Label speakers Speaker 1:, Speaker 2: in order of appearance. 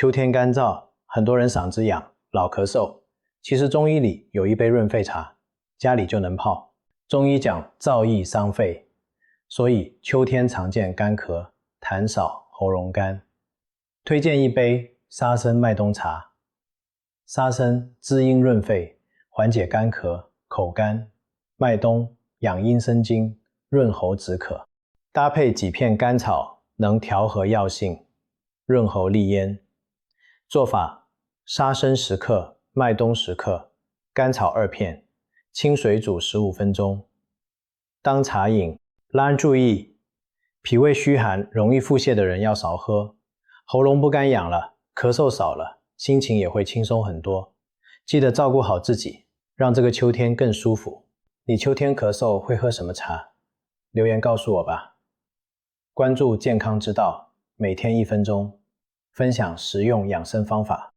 Speaker 1: 秋天干燥，很多人嗓子痒、老咳嗽。其实中医里有一杯润肺茶，家里就能泡。中医讲燥疫伤肺，所以秋天常见干咳、痰少、喉咙干。推荐一杯沙参麦冬茶。沙参滋阴润肺，缓解干咳、口干；麦冬养阴生津，润喉止渴。搭配几片甘草，能调和药性，润喉利咽。做法：沙参10克，麦冬10克，甘草2片，清水煮15分钟。当茶饮。然而注意，脾胃虚寒、容易腹泻的人要少喝。喉咙不干痒了，咳嗽少了，心情也会轻松很多。记得照顾好自己，让这个秋天更舒服。你秋天咳嗽会喝什么茶？留言告诉我吧。关注健康之道，每天1分钟，分享实用养生方法。